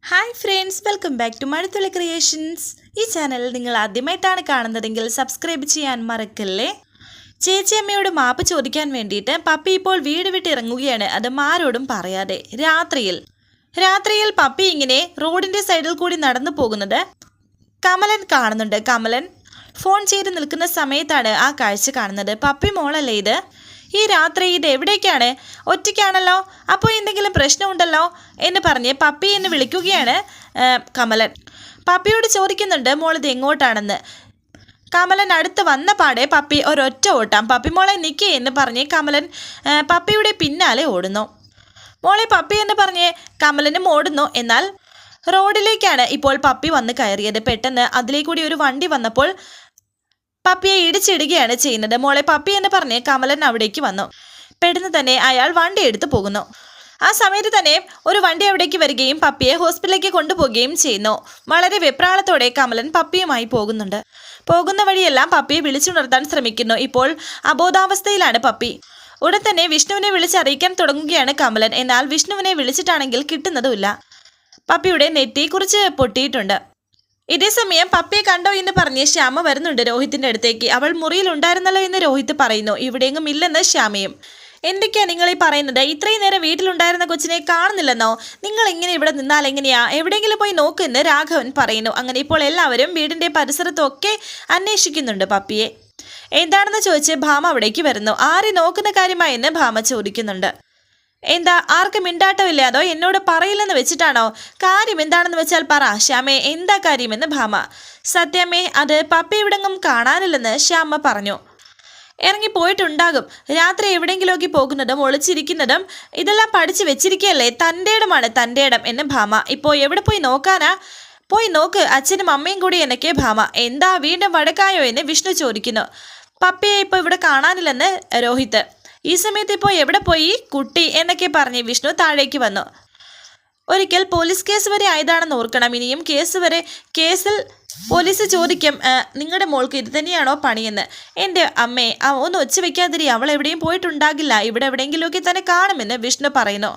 Hi friends, welcome back to Mazhathulli creations. ഈ channel നിങ്ങൾ ആദ്യമായിട്ടാണ് കാണുന്നതെങ്കിൽ സബ്സ്ക്രൈബ് ചെയ്യാൻ മറക്കല്ലേ. ചേച്ചിയമ്മയോട് മാപ്പ് ചോദിക്കാൻ വേണ്ടിയിട്ട് പപ്പി ഇപ്പോൾ വീട് വിട്ട് ഇറങ്ങുകയാണ്. അത് ആരോടും പറയാതെ രാത്രിയിൽ പപ്പി ഇങ്ങനെ റോഡിൻ്റെ സൈഡിൽ കൂടി നടന്നു പോകുന്നത് കമലൻ കാണുന്നുണ്ട്. കമലൻ ഫോൺ ചെയ്ത് നിൽക്കുന്ന സമയത്താണ് ആ കാഴ്ച കാണുന്നത്. പപ്പി മോളല്ലേ ഇത്? ഈ രാത്രി ഇത് എവിടേക്കാണ്? ഒറ്റയ്ക്കാണല്ലോ, അപ്പോൾ എന്തെങ്കിലും പ്രശ്നമുണ്ടല്ലോ എന്ന് പറഞ്ഞ് പപ്പി എന്ന് വിളിക്കുകയാണ് കമലൻ. പപ്പിയോട് ചോദിക്കുന്നുണ്ട് മോളിത് എങ്ങോട്ടാണെന്ന്. കമലൻ അടുത്ത് വന്ന പാടെ പപ്പി ഒരൊറ്റ ഓട്ടം. പപ്പി മോളെ നിൽക്കേ എന്ന് പറഞ്ഞ് കമലൻ പപ്പിയുടെ പിന്നാലെ ഓടുന്നു. മോളെ പപ്പി എന്ന് പറഞ്ഞ് കമലനും ഓടുന്നു. എന്നാൽ റോഡിലേക്കാണ് ഇപ്പോൾ പപ്പി വന്ന് കയറിയത്. പെട്ടെന്ന് അതിലേക്കൂടി ഒരു വണ്ടി വന്നപ്പോൾ പപ്പിയെ ഇടിച്ചിടുകയാണ് ചെയ്യുന്നത്. മോളെ പപ്പി എന്ന് പറഞ്ഞ് കമലൻ അവിടേക്ക് വന്നു. പെട്ടെന്ന് തന്നെ അയാൾ വണ്ടി എടുത്ത് പോകുന്നു. ആ സമയത്ത് തന്നെ ഒരു വണ്ടി അവിടേക്ക് വരികയും പപ്പിയെ ഹോസ്പിറ്റലിലേക്ക് കൊണ്ടുപോവുകയും ചെയ്യുന്നു. വളരെ വെപ്രാളത്തോടെ കമലൻ പപ്പിയുമായി പോകുന്നുണ്ട്. പോകുന്ന വഴിയെല്ലാം പപ്പിയെ വിളിച്ചുണർത്താൻ ശ്രമിക്കുന്നു. ഇപ്പോൾ അബോധാവസ്ഥയിലാണ് പപ്പി. ഉടൻ തന്നെ വിഷ്ണുവിനെ വിളിച്ചറിയിക്കാൻ തുടങ്ങുകയാണ് കമലൻ. എന്നാൽ വിഷ്ണുവിനെ വിളിച്ചിട്ടാണെങ്കിൽ കിട്ടുന്നതുമില്ല. പപ്പിയുടെ നെറ്റി കുറിച്ച് പൊട്ടിയിട്ടുണ്ട്. ഇതേ സമയം പപ്പിയെ കണ്ടോ എന്ന് പറഞ്ഞ് ശ്യാമ വരുന്നുണ്ട് രോഹിത്തിന്റെ അടുത്തേക്ക്. അവൾ മുറിയിൽ ഉണ്ടായിരുന്നല്ലോ എന്ന് രോഹിത് പറയുന്നു. ഇവിടെയെങ്ങും ഇല്ലെന്ന് ശ്യാമയും. എന്തൊക്കെയാ നിങ്ങൾ ഈ പറയുന്നത്? ഇത്രയും നേരം വീട്ടിലുണ്ടായിരുന്ന കൊച്ചിനെ കാണുന്നില്ലെന്നോ? നിങ്ങൾ ഇങ്ങനെ ഇവിടെ നിന്നാൽ എങ്ങനെയാ? എവിടെയെങ്കിലും പോയി നോക്കുമെന്ന് രാഘവൻ പറയുന്നു. അങ്ങനെ ഇപ്പോൾ എല്ലാവരും വീടിന്റെ പരിസരത്തൊക്കെ അന്വേഷിക്കുന്നുണ്ട് പപ്പിയെ. എന്താണെന്ന് ചോദിച്ച് ഭാമ അവിടേക്ക് വരുന്നു. ആരെ നോക്കുന്ന കാര്യമായെന്ന് ഭാമ ചോദിക്കുന്നുണ്ട്. എന്താ ആർക്കും മിണ്ടാട്ടമില്ല? അതോ എന്നോട് പറയില്ലെന്ന് വെച്ചിട്ടാണോ? കാര്യം എന്താണെന്ന് വെച്ചാൽ പറ ശ്യാമേ, എന്താ കാര്യമെന്ന് ഭാമ. സത്യമേ, അത് പപ്പി ഇവിടെങ്ങും കാണാനില്ലെന്ന് ശ്യാമ പറഞ്ഞു. ഇറങ്ങിപ്പോയിട്ടുണ്ടാകും. രാത്രി എവിടെയെങ്കിലുമൊക്കെ പോകുന്നതും ഒളിച്ചിരിക്കുന്നതും ഇതെല്ലാം പഠിച്ചു വെച്ചിരിക്കുകയല്ലേ. തൻ്റെ ഇടമാണ് തൻ്റെ ഇടം എന്ന് ഭാമ. ഇപ്പോൾ എവിടെ പോയി നോക്കാനാ? പോയി നോക്ക്, അച്ഛനും അമ്മയും കൂടി എന്നൊക്കെ ഭാമ. എന്താ വീണ്ടും വഴക്കായോ എന്ന് വിഷ്ണു ചോദിക്കുന്നു. പപ്പിയെ ഇപ്പോൾ ഇവിടെ കാണാനില്ലെന്ന് രോഹിത്. ഈ സമയത്ത് ഇപ്പോൾ എവിടെ പോയി കുട്ടി എന്നൊക്കെ പറഞ്ഞ് വിഷ്ണു താഴേക്ക് വന്നു. ഒരിക്കൽ പോലീസ് കേസ് വരെ ആയതാണെന്ന് ഓർക്കണം. ഇനിയും കേസിൽ പോലീസ് ചോദിക്കും നിങ്ങളുടെ മോൾക്ക് ഇത് തന്നെയാണോ പണിയെന്ന്. എൻ്റെ അമ്മേ, ഒന്ന് ഒച്ച വയ്ക്കാതിരി. അവൾ എവിടെയും പോയിട്ടുണ്ടാകില്ല. ഇവിടെ എവിടെയെങ്കിലുമൊക്കെ തന്നെ കാണുമെന്ന് വിഷ്ണു പറയുന്നു.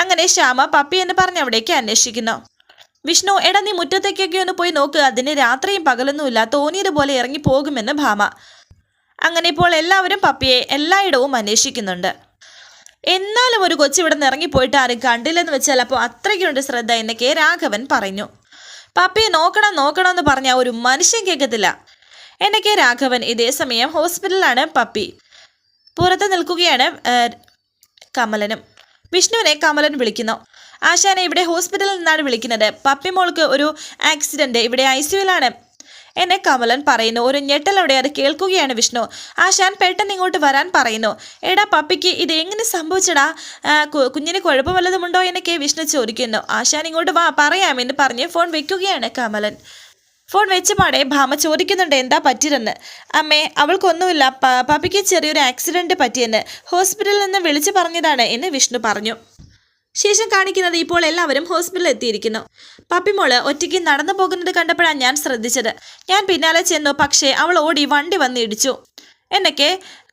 അങ്ങനെ ശ്യാമ പപ്പി എന്ന് പറഞ്ഞ് അവിടേക്ക് അന്വേഷിക്കുന്നു. വിഷ്ണു, എടാ നീ മുറ്റത്തേക്കൊക്കെ ഒന്ന് പോയി നോക്ക്. അതിന് രാത്രിയും പകലൊന്നുമില്ല, തോന്നിയതുപോലെ ഇറങ്ങി പോകുമെന്ന് ഭാമ. അങ്ങനെ ഇപ്പോൾ എല്ലാവരും പപ്പിയെ എല്ലായിടവും അന്വേഷിക്കുന്നുണ്ട്. എന്നാലും ഒരു കൊച്ചു ഇവിടെ നിന്ന് ഇറങ്ങിപ്പോയിട്ട് ആരും കണ്ടില്ലെന്ന് വെച്ചാൽ അപ്പോൾ അത്രയ്ക്കുണ്ട് ശ്രദ്ധ എന്നൊക്കെ രാഘവൻ പറഞ്ഞു. പപ്പിയെ നോക്കണമെന്ന് പറഞ്ഞാൽ ഒരു മനുഷ്യൻ കേൾക്കത്തില്ല എന്നൊക്കെ രാഘവൻ. ഇതേ സമയം ഹോസ്പിറ്റലിലാണ് പപ്പി. പുറത്ത് നിൽക്കുകയാണ് കമലനും. വിഷ്ണുവിനെ കമലൻ വിളിക്കുന്നു. ആശാനെ, ഇവിടെ ഹോസ്പിറ്റലിൽ നിന്നാണ് വിളിക്കുന്നത്. പപ്പി മോൾക്ക് ഒരു ആക്സിഡന്റ്, ഇവിടെ ICUവിലാണ് എന്നെ കമലൻ പറയുന്നു. ഒരു ഞെട്ടലോടെ അത് കേൾക്കുകയാണ് വിഷ്ണു. ആശാൻ പെട്ടെന്ന് ഇങ്ങോട്ട് വരാൻ പറയുന്നു. എടാ പപ്പിക്ക് ഇത് എങ്ങനെ സംഭവിച്ചടാ? കുഞ്ഞിന് കുഴപ്പം വല്ലതുമുണ്ടോ എന്നൊക്കെ വിഷ്ണു ചോദിക്കുന്നു. ആശാൻ ഇങ്ങോട്ട് വാ, പറയാമെന്ന് പറഞ്ഞ് ഫോൺ വെക്കുകയാണ് കമലൻ. ഫോൺ വെച്ച പാടെ ഭാമ ചോദിക്കുന്നുണ്ട് എന്താ പറ്റിയെന്ന്. അമ്മേ, അവൾക്കൊന്നുമില്ല, പപ്പിക്ക് ചെറിയൊരു ആക്സിഡന്റ് പറ്റിയെന്ന് ഹോസ്പിറ്റലിൽ നിന്ന് വിളിച്ചു പറഞ്ഞതാണ് എന്ന് വിഷ്ണു പറഞ്ഞു. ശേഷം കാണിക്കുന്നത് ഇപ്പോൾ എല്ലാവരും ഹോസ്പിറ്റലിൽ എത്തിയിരിക്കുന്നു. പപ്പിമോള് ഒറ്റയ്ക്ക് നടന്നു പോകുന്നത് കണ്ടപ്പോഴാണ് ഞാൻ ശ്രദ്ധിച്ചത്. ഞാൻ പിന്നാലെ ചെന്നു, പക്ഷേ അവൾ ഓടി വണ്ടി വന്ന് ഇടിച്ചു എന്നൊക്കെ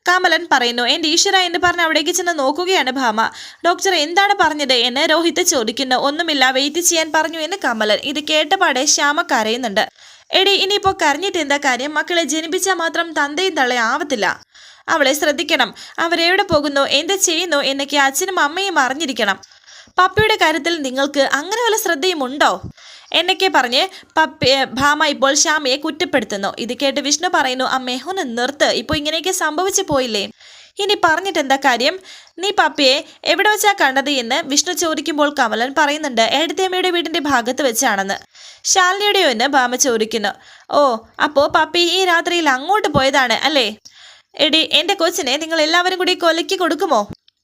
കമലൻ പറയുന്നു. എൻ്റെ ഈശ്വര എന്ന് പറഞ്ഞ് അവിടേക്ക് ചെന്ന് നോക്കുകയാണ് ഭാമ. ഡോക്ടർ എന്താണ് പറഞ്ഞത് എന്ന് രോഹിത് ചോദിക്കുന്നു. ഒന്നുമില്ല, വെയിറ്റ് ചെയ്യാൻ പറഞ്ഞു എന്ന് കമലൻ. ഇത് കേട്ടപാടെ ശ്യാമ കരയുന്നുണ്ട്. എടി, ഇനിയിപ്പോൾ കരഞ്ഞിട്ട് എന്താ കാര്യം? മക്കളെ ജനിപ്പിച്ചാൽ മാത്രം തന്തയും തള്ളയും ആവത്തില്ല. അവളെ ശ്രദ്ധിക്കണം. അവരെവിടെ പോകുന്നു, എന്ത് ചെയ്യുന്നു എന്നൊക്കെ അച്ഛനും അമ്മയും അറിഞ്ഞിരിക്കണം. പപ്പിയുടെ കാര്യത്തിൽ നിങ്ങൾക്ക് അങ്ങനെ വല്ല ശ്രദ്ധയും ഉണ്ടോ എന്നൊക്കെ പറഞ്ഞ് ഭാമ ഇപ്പോൾ ശ്യാമയെ കുറ്റപ്പെടുത്തുന്നു. ഇത് കേട്ട് വിഷ്ണു പറയുന്നു, അമ്മേ ഒന്ന് നിർത്ത്. ഇപ്പോൾ ഇങ്ങനെയൊക്കെ സംഭവിച്ചു പോയില്ലേ, ഇനി പറഞ്ഞിട്ട് എന്താ കാര്യം? നീ പപ്പിയെ എവിടെ വെച്ചാ കണ്ടത് എന്ന് വിഷ്ണു ചോദിക്കുമ്പോൾ കമലൻ പറയുന്നുണ്ട് ഏടത്തേമ്മയുടെ വീടിന്റെ ഭാഗത്ത് വെച്ചാണെന്ന്. ശാലിനിയുടെയോ എന്ന് ഭാമ ചോദിക്കുന്നു. ഓ, അപ്പോൾ പപ്പി ഈ രാത്രിയിൽ അങ്ങോട്ട് പോയതാണ് അല്ലേ? എടി, എൻ്റെ കൊച്ചിനെ നിങ്ങൾ എല്ലാവരും കൂടി കൊലയ്ക്ക് കൊടുക്കുമോ?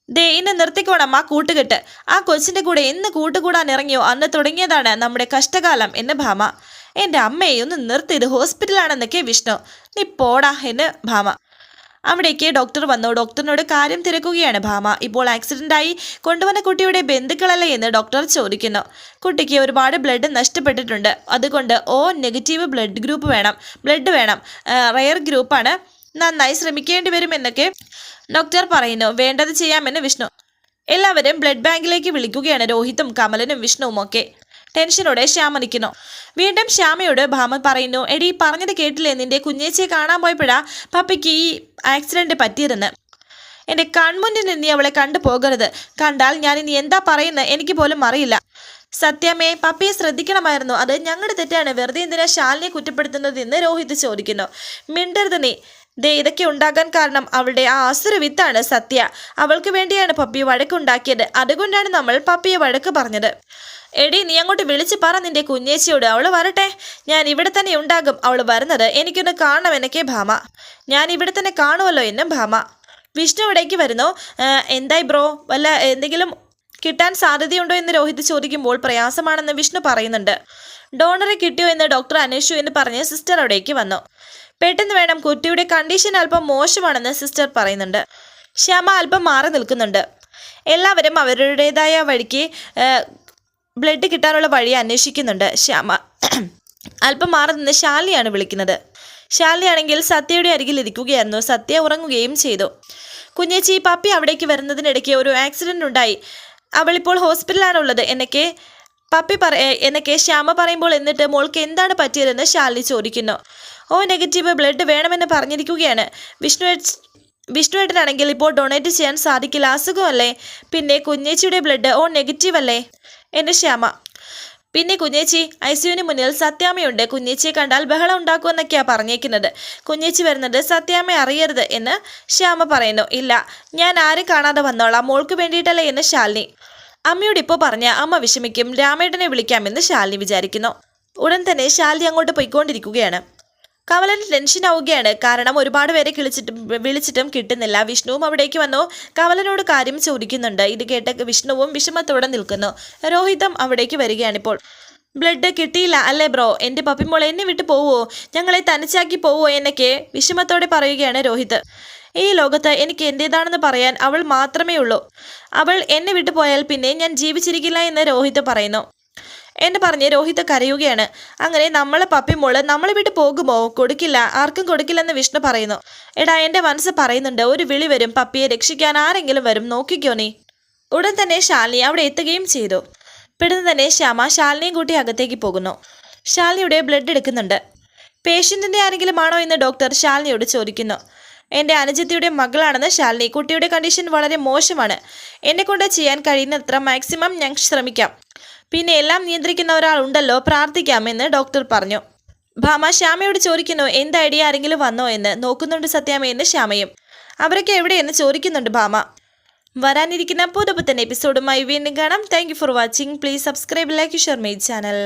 ദേ, ഇന്ന് നിർത്തിക്കോണം ആ കൂട്ടുകെട്ട്. ആ കൊച്ചിൻ്റെ കൂടെ എന്ന് കൂട്ടുകൂടാൻ ഇറങ്ങിയോ അന്ന് തുടങ്ങിയതാണ് നമ്മുടെ കഷ്ടകാലം എന്ന് ഭാമ. എൻ്റെ അമ്മയെ ഒന്ന് നിർത്തി, ഇത് ഹോസ്പിറ്റലാണെന്നൊക്കെ വിഷ്ണു. നീ പോടാ എന്ന് ഭാമ. അവിടേക്ക് ഡോക്ടർ വന്നു. ഡോക്ടറിനോട് കാര്യം തിരക്കുകയാണ് ഭാമ. ഇപ്പോൾ ആക്സിഡൻ്റായി കൊണ്ടുവന്ന കുട്ടിയുടെ ബന്ധുക്കളല്ലേ എന്ന് ഡോക്ടർ ചോദിക്കുന്നു. കുട്ടിക്ക് ഒരുപാട് ബ്ലഡ് നഷ്ടപ്പെട്ടിട്ടുണ്ട്. അതുകൊണ്ട് O- ബ്ലഡ് വേണം. റയർ ഗ്രൂപ്പാണ്. നന്നായി ശ്രമിക്കേണ്ടി വരുമെന്നൊക്കെ ഡോക്ടർ പറയുന്നു. വേണ്ടത് ചെയ്യാമെന്ന് വിഷ്ണു. എല്ലാവരും ബ്ലഡ് ബാങ്കിലേക്ക് വിളിക്കുകയാണ്. രോഹിത്തും കമലനും വിഷ്ണുവും ഒക്കെ. ടെൻഷനോടെ ശ്യാമ നിൽക്കുന്നു. വീണ്ടും ശ്യാമയോട് ഭാമ പറയുന്നു, എടി പറഞ്ഞത് കേട്ടില്ലേ, നിന്റെ കുഞ്ഞേച്ചിയെ കാണാൻ പോയപ്പോഴാ പപ്പിക്ക് ഈ ആക്സിഡന്റ് പറ്റിയിരുന്ന്. എൻ്റെ കൺമുന്നിൽ നിന്ന് അവളെ കണ്ടു പോകരുത്. കണ്ടാൽ ഞാൻ ഇനി എന്താ പറയുന്നത് എനിക്ക് പോലും അറിയില്ല. സത്യമേ, പപ്പിയെ ശ്രദ്ധിക്കണമായിരുന്നു. അത് ഞങ്ങളുടെ തെറ്റാണ്. വെറുതെ എന്തിനാ ശാലിനിയെ കുറ്റപ്പെടുത്തുന്നത് എന്ന് രോഹിത് ചോദിക്കുന്നു. മിണ്ടരുത് നീ. ദേ ഇതൊക്കെ ഉണ്ടാകാൻ കാരണം അവളുടെ ആ അസുര വിത്താണ് സത്യ. അവൾക്ക് വേണ്ടിയാണ് പപ്പി വഴക്കുണ്ടാക്കിയത്. അതുകൊണ്ടാണ് നമ്മൾ പപ്പിയെ വഴക്ക് പറഞ്ഞത്. എടി നീ അങ്ങോട്ട് വിളിച്ച് പറ നിന്റെ കുഞ്ഞേച്ചിയോട്, അവൾ വരട്ടെ. ഞാൻ ഇവിടെ തന്നെ ഉണ്ടാകും. അവൾ വരുന്നത് എനിക്കൊന്ന് കാണണം എന്നൊക്കെ ഭാമ. ഞാൻ ഇവിടെ തന്നെ കാണുമല്ലോ എന്നും ഭാമ. വിഷ്ണു ഇവിടേക്ക് വരുന്നു. എന്തായി ബ്രോ, വല്ല എന്തെങ്കിലും കിട്ടാൻ സാധ്യതയുണ്ടോ എന്ന് രോഹിത് ചോദിക്കുമ്പോൾ പ്രയാസമാണെന്ന് വിഷ്ണു പറയുന്നുണ്ട്. ഡോണറെ കിട്ടിയോ എന്ന് ഡോക്ടർ അന്വേഷിച്ചു എന്ന് പറഞ്ഞ് സിസ്റ്റർ അവിടേക്ക് വന്നു. പെട്ടെന്ന് വേണം, കുട്ടിയുടെ കണ്ടീഷൻ അല്പം മോശമാണെന്ന് സിസ്റ്റർ പറയുന്നുണ്ട്. ശ്യാമ അല്പം മാറി നിൽക്കുന്നുണ്ട്. എല്ലാവരും അവരുടേതായ വഴിക്ക് ബ്ലഡ് കിട്ടാനുള്ള വഴി അന്വേഷിക്കുന്നുണ്ട്. ശ്യാമ അല്പം മാറി നിന്ന് ശാലിനിയാണ് വിളിക്കുന്നത്. ശാലിനിയാണെങ്കിൽ സത്യയുടെ അരികിൽ ഇരിക്കുകയായിരുന്നു. സത്യ ഉറങ്ങുകയും ചെയ്തു. കുഞ്ഞേച്ചി, പപ്പി അവിടേക്ക് വരുന്നതിനിടയ്ക്ക് ഒരു ആക്സിഡന്റ് ഉണ്ടായി. അവളിപ്പോൾ ഹോസ്പിറ്റലിലാണുള്ളത് എന്നൊക്കെ ശ്യാമ പറയുമ്പോൾ, എന്നിട്ട് മോൾക്ക് എന്താണ് പറ്റിയതെന്ന് ശാലിനി ചോദിക്കുന്നു. ഓ നെഗറ്റീവ് ബ്ലഡ് വേണമെന്ന് പറഞ്ഞിരിക്കുകയാണ്. വിഷ്ണുവേട്ടനാണെങ്കിൽ ഇപ്പോൾ ഡൊണേറ്റ് ചെയ്യാൻ സാധിക്കില്ല, അസുഖമല്ലേ. പിന്നെ കുഞ്ഞേച്ചിയുടെ ബ്ലഡ് ഓ നെഗറ്റീവ് അല്ലേ എന്ന് ശ്യാമ. പിന്നെ കുഞ്ഞേച്ചി, ഐസിയുവിന് മുന്നിൽ സത്യാമ്മയുണ്ട്. കുഞ്ഞേച്ചിയെ കണ്ടാൽ ബഹളം ഉണ്ടാക്കുമെന്നൊക്കെയാണ് പറഞ്ഞേക്കുന്നത്. കുഞ്ഞേച്ചി വരുന്നത് സത്യാമ്മ അറിയരുത് എന്ന് ശ്യാമ പറയുന്നു. ഇല്ല, ഞാൻ ആരും കാണാതെ വന്നോളാം, മോൾക്ക് വേണ്ടിയിട്ടല്ലേ എന്ന് ശാലിനി. അമ്മയോട് ഇപ്പോൾ പറഞ്ഞ അമ്മ വിഷമിക്കും. രാമേട്ടനെ വിളിക്കാമെന്ന് ശാലിനി വിചാരിക്കുന്നു. ഉടൻ തന്നെ ശാലിനി അങ്ങോട്ട് പോയിക്കൊണ്ടിരിക്കുകയാണ്. കമലന് ടെൻഷൻ ആവുകയാണ്. കാരണം ഒരുപാട് പേരെ വിളിച്ചിട്ടും കിട്ടുന്നില്ല. വിഷ്ണുവും അവിടേക്ക് വന്നു കമലനോട് കാര്യം ചോദിക്കുന്നുണ്ട്. ഇത് കേട്ട് വിഷ്ണുവും വിഷമത്തോടെ നിൽക്കുന്നു. രോഹിതും അവിടേക്ക് വരികയാണിപ്പോൾ. ബ്ലഡ് കിട്ടിയില്ല അല്ലേ ബ്രോ, എൻ്റെ പപ്പിമോൾ എന്നെ വിട്ട് പോവോ, ഞങ്ങളെ തനിച്ചാക്കി പോവോ എന്നൊക്കെ വിഷമത്തോടെ പറയുകയാണ് രോഹിത്. ഈ ലോകത്ത് എനിക്ക് എൻ്റേതാണെന്ന് പറയാൻ അവൾ മാത്രമേ ഉള്ളൂ. അവൾ എന്നെ വിട്ടു പോയാൽ പിന്നെ ഞാൻ ജീവിച്ചിരിക്കില്ല എന്ന് രോഹിത് പറയുന്നു. എന്ന് പറഞ്ഞ് രോഹിത് കരയുകയാണ്. അങ്ങനെ നമ്മളെ പപ്പിമോള് നമ്മളെ വിട്ട് പോകുമോ? കൊടുക്കില്ല, ആർക്കും കൊടുക്കില്ലെന്ന് വിഷ്ണു പറയുന്നു. എടാ, എൻ്റെ മനസ്സ് പറയുന്നുണ്ട്, ഒരു വിളി വരും, പപ്പിയെ രക്ഷിക്കാൻ ആരെങ്കിലും വരും, നോക്കിക്കോ നീ. ഉടൻ തന്നെ ശാലിനി അവിടെ എത്തുകയും ചെയ്തു. പെടുന്ന തന്നെ ശ്യാമ ശാലിനിയും കൂട്ടി അകത്തേക്ക് പോകുന്നു. ശാലിനിയുടെ ബ്ലഡ് എടുക്കുന്നുണ്ട്. പേഷ്യൻറ്റിൻ്റെ ആരെങ്കിലും ആണോ എന്ന് ഡോക്ടർ ശാലിനിയോട് ചോദിക്കുന്നു. എൻ്റെ അനുജത്തിയുടെ മകളാണെന്ന് ശാലിനി. കുട്ടിയുടെ കണ്ടീഷൻ വളരെ മോശമാണ്. എന്നെക്കൊണ്ട് ചെയ്യാൻ കഴിയുന്നത്ര മാക്സിമം ഞാൻ ശ്രമിക്കാം. പിന്നെ എല്ലാം നിയന്ത്രിക്കുന്ന ഒരാളുണ്ടല്ലോ, പ്രാർത്ഥിക്കാമെന്ന് ഡോക്ടർ പറഞ്ഞു. ഭാമ ശ്യാമയോട് ചോദിക്കുന്നു, എന്ത് ഐഡിയ, ആരെങ്കിലും വന്നോ എന്ന്. നോക്കുന്നുണ്ട് സത്യാമ്മയെന്ന് ശ്യാമയും. അവരൊക്കെ എവിടെയെന്ന് ചോദിക്കുന്നുണ്ട് ഭാമ. വരാനിരിക്കുന്ന പുതുപുത്തൻ എപ്പിസോഡുമായി വീണ്ടും കാണാം. Thank you for watching. Please subscribe, like, share my channel.